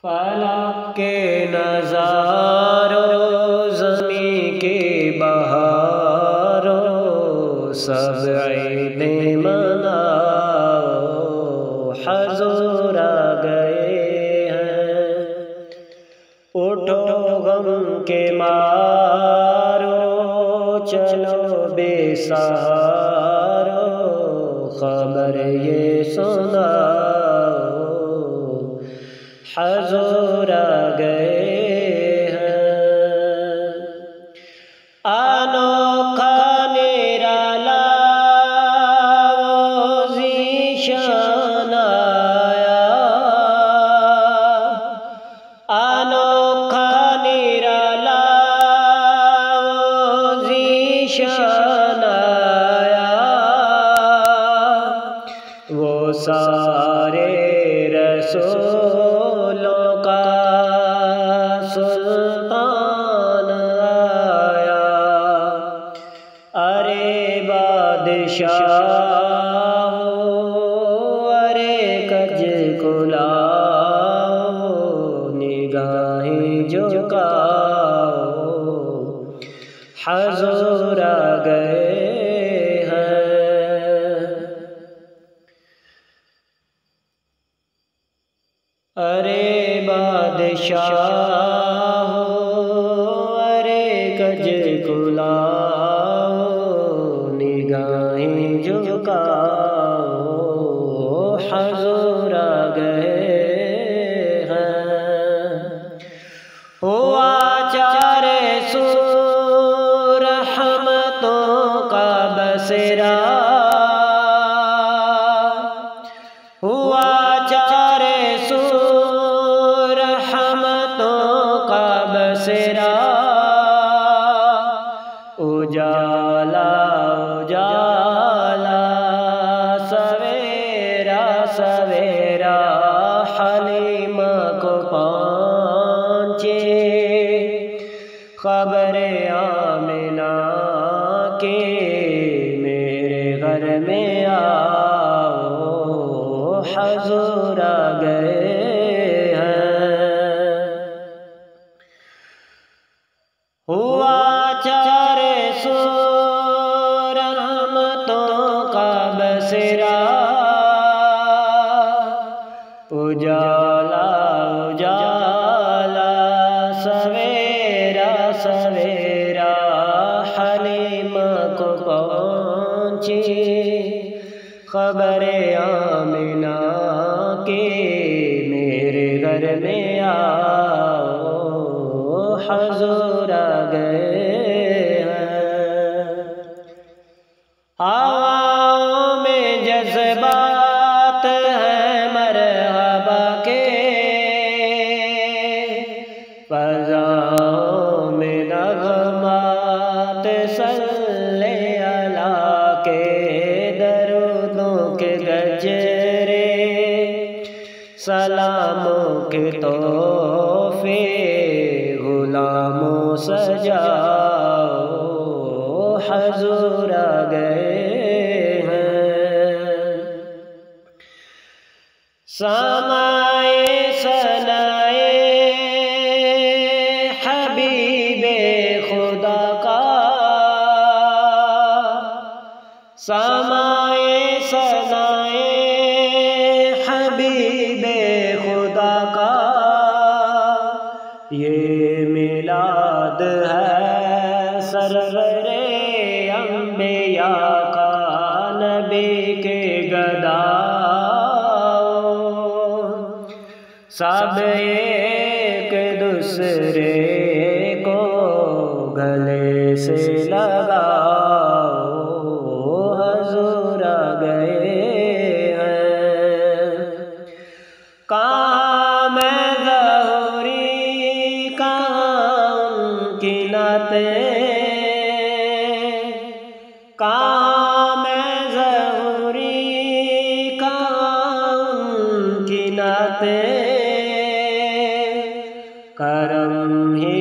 फलक के नज़ारों ज़मीं के बहारों सब ईदें मनाओ हुज़ूर आ गए हैं। उठो गम के मारो चलो बेसहारो खबर ये सुनाओ हुज़ूर आ गए हैं। अनोखा निराला वो ज़ीशान आया, अनोखा निराला वो ज़ीशान आया। वो सारे रसूलों का सुल्तान आया। अरे बादशाह अरे कज कुलाओ निगाहें झुकाओ हुज़ूर आ गए हैं। अरे बादशाह अरे गज कुलाओ निगाहें झुकाओ हुज़ूर आ गए हैं। हुआ चारे सू रहमतों का बसेरा, हुआ चारे सू बसेरा। उजाला उजाला सवेरा सवेरा हलीमा को पहुँचे खबर आमिना के मेरे घर में आओ हुज़ूर आ गए हैं। हुआ चारे सू रहमतों का बसेरा। उजाला उजाला सवेरा सवेरा हलीमा को पहुँची खबर आमिना के मेरे घर में आओ हुज़ूर आ गए हैं। हवाओं में जज़्बात हैं मरहबा के, फ़ज़ाओं में नग़मात सल्ले अला के दरूदों के गजरे सलामों के तोहफ़े गुलामों सजाओ हुज़ूर आ गए हैं। समाए सनाए हबीबे खुदा का, समाए सनाए हबीबे खुदा का। ये मिलाद है सरवरे अंबिया का नबी के गदाओ सब एक दूसरे को गले से लगाओ हुज़ूर आ गए हैं। कहाँ मैं ज़हूरी कहाँ उनकी नातें, कहाँ मैं ज़हूरी कहाँ उनकी नातें। करम ही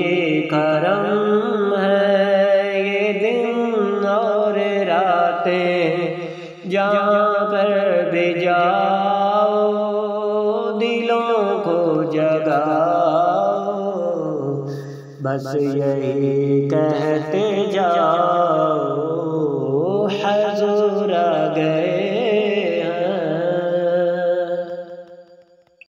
करम है ये दिन और रातें, जहाँ पर भी जाओ दिलों को जगा बस यही कहते जाओ हुजूर आ गए।